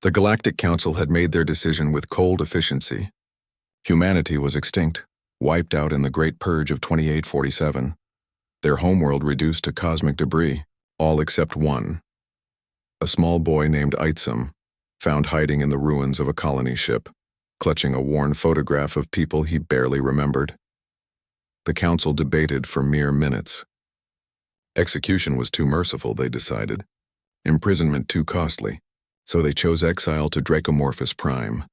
The Galactic Council had made their decision with cold efficiency. Humanity was extinct, wiped out in the Great Purge of 2847. Their homeworld reduced to cosmic debris, all except one. A small boy named Itzum, found hiding in the ruins of a colony ship, clutching a worn photograph of people he barely remembered. The council debated for mere minutes. Execution was too merciful, they decided. Imprisonment too costly, so they chose exile to Dracomorphos Prime,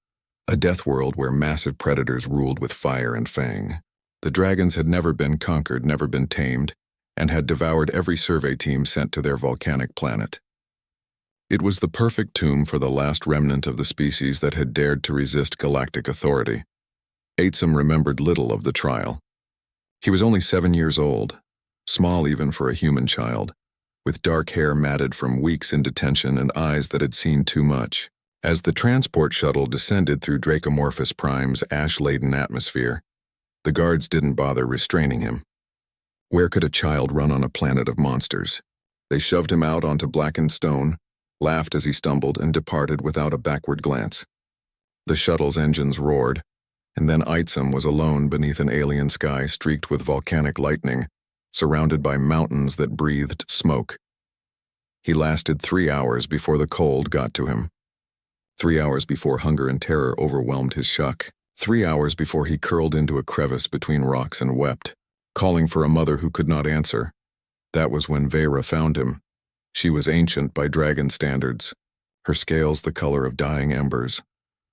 a death world where massive predators ruled with fire and fang. The dragons had never been conquered, never been tamed, and had devoured every survey team sent to their volcanic planet. It was the perfect tomb for the last remnant of the species that had dared to resist galactic authority. Itzum remembered little of the trial. He was only 7 years old, small even for a human child, with dark hair matted from weeks in detention and eyes that had seen too much. As the transport shuttle descended through Dracomorphos Prime's ash-laden atmosphere, the guards didn't bother restraining him. Where could a child run on a planet of monsters? They shoved him out onto blackened stone, laughed as he stumbled, and departed without a backward glance. The shuttle's engines roared, and then Itzum was alone beneath an alien sky streaked with volcanic lightning, surrounded by mountains that breathed smoke. He lasted 3 hours before the cold got to him. 3 hours before hunger and terror overwhelmed his shock. 3 hours before he curled into a crevice between rocks and wept, calling for a mother who could not answer. That was when Vera found him. She was ancient by dragon standards, her scales the color of dying embers,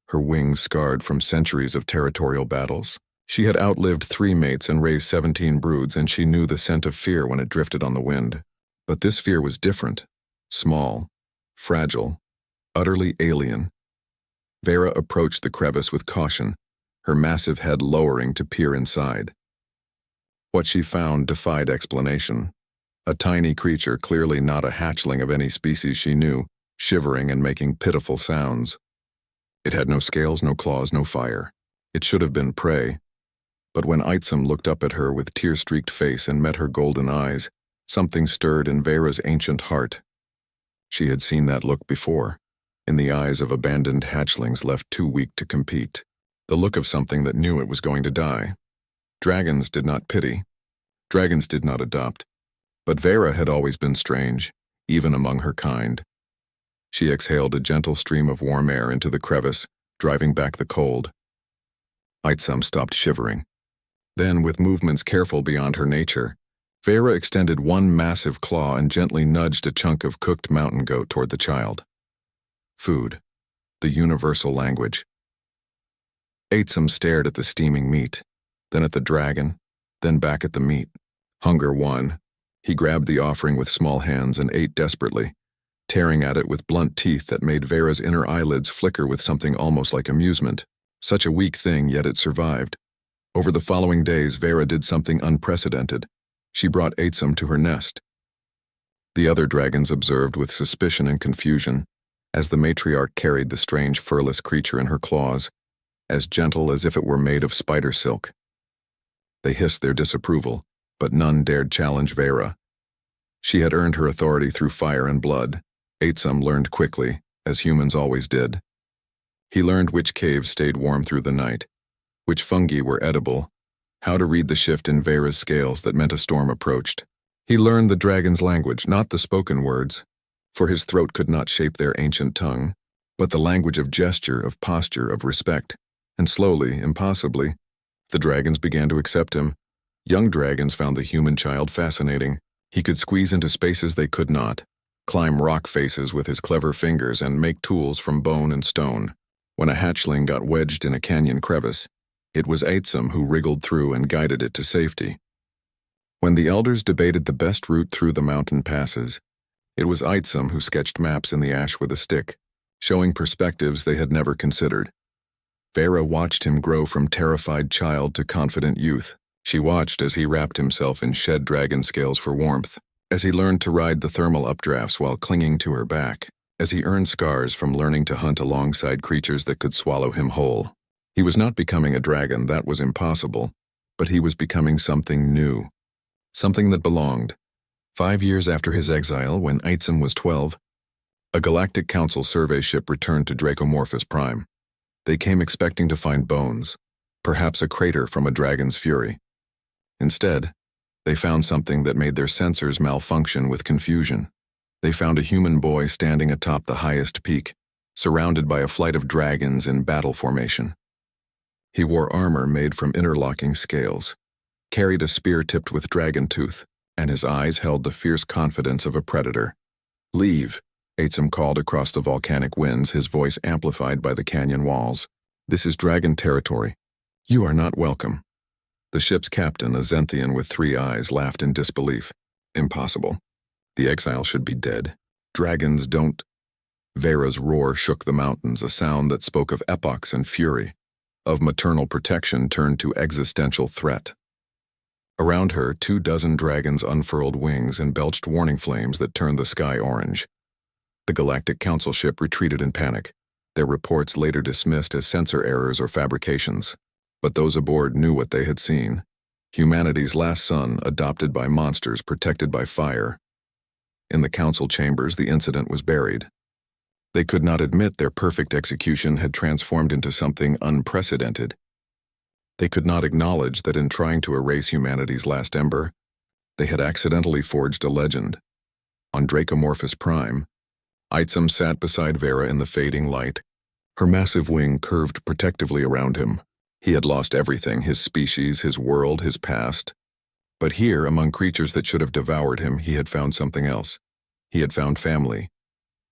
her wings scarred from centuries of territorial battles. She had outlived 3 mates and raised 17 broods, and she knew the scent of fear when it drifted on the wind. But this fear was different, small, fragile, utterly alien. Vera approached the crevice with caution, her massive head lowering to peer inside. What she found defied explanation. A tiny creature, clearly not a hatchling of any species she knew, shivering and making pitiful sounds. It had no scales, no claws, no fire. It should have been prey. But when Itzum looked up at her with tear-streaked face and met her golden eyes, something stirred in Vera's ancient heart. She had seen that look before, in the eyes of abandoned hatchlings left too weak to compete. The look of something that knew it was going to die. Dragons did not pity. Dragons did not adopt. But Vera had always been strange, even among her kind. She exhaled a gentle stream of warm air into the crevice, driving back the cold. Itzum stopped shivering. Then, with movements careful beyond her nature, Vera extended one massive claw and gently nudged a chunk of cooked mountain goat toward the child. Food, the universal language. Itzum stared at the steaming meat, then at the dragon, then back at the meat. Hunger won. He grabbed the offering with small hands and ate desperately, tearing at it with blunt teeth that made Vera's inner eyelids flicker with something almost like amusement. Such a weak thing, yet it survived. Over the following days, Vera did something unprecedented. She brought Itzum to her nest. The other dragons observed with suspicion and confusion as the matriarch carried the strange furless creature in her claws, as gentle as if it were made of spider silk. They hissed their disapproval, but none dared challenge Vera. She had earned her authority through fire and blood. Itzum learned quickly, as humans always did. He learned which caves stayed warm through the night, which fungi were edible, how to read the shift in Vera's scales that meant a storm approached. He learned the dragon's language, not the spoken words, for his throat could not shape their ancient tongue, but the language of gesture, of posture, of respect. And slowly, impossibly, the dragons began to accept him. Young dragons found the human child fascinating. He could squeeze into spaces they could not, climb rock faces with his clever fingers, and make tools from bone and stone. When a hatchling got wedged in a canyon crevice, it was Itzum who wriggled through and guided it to safety. When the elders debated the best route through the mountain passes, it was Itzum who sketched maps in the ash with a stick, showing perspectives they had never considered. Vera watched him grow from terrified child to confident youth. She watched as he wrapped himself in shed dragon scales for warmth, as he learned to ride the thermal updrafts while clinging to her back, as he earned scars from learning to hunt alongside creatures that could swallow him whole. He was not becoming a dragon, that was impossible, but he was becoming something new, something that belonged. 5 years after his exile, when Itzum was 12, A Galactic Council survey ship returned to Dracomorphos Prime. They came expecting to find bones, perhaps a crater from a dragon's fury. Instead, they found something that made their sensors malfunction with confusion. They found a human boy standing atop the highest peak, surrounded by a flight of dragons in battle formation. He wore armor made from interlocking scales, carried a spear tipped with dragon tooth, and his eyes held the fierce confidence of a predator. "Leave," Atsum called across the volcanic winds, his voice amplified by the canyon walls. "This is dragon territory. You are not welcome." The ship's captain, a Zenthian with 3 eyes, laughed in disbelief. "Impossible. The exile should be dead. Dragons don't." Vera's roar shook the mountains, a sound that spoke of epochs and fury, of maternal protection turned to existential threat. Around her, 24 dragons unfurled wings and belched warning flames that turned the sky orange. The Galactic Council ship retreated in panic, their reports later dismissed as sensor errors or fabrications. But those aboard knew what they had seen. Humanity's last son, adopted by monsters, protected by fire. In the council chambers, the incident was buried. They could not admit their perfect execution had transformed into something unprecedented. They could not acknowledge that in trying to erase humanity's last ember, they had accidentally forged a legend. On Dracomorphos Prime, Atsum sat beside Vera in the fading light. Her massive wing curved protectively around him. He had lost everything, his species, his world, his past. But here, among creatures that should have devoured him, he had found something else. He had found family.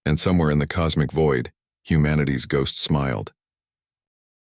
And somewhere in the cosmic void, humanity's ghost smiled.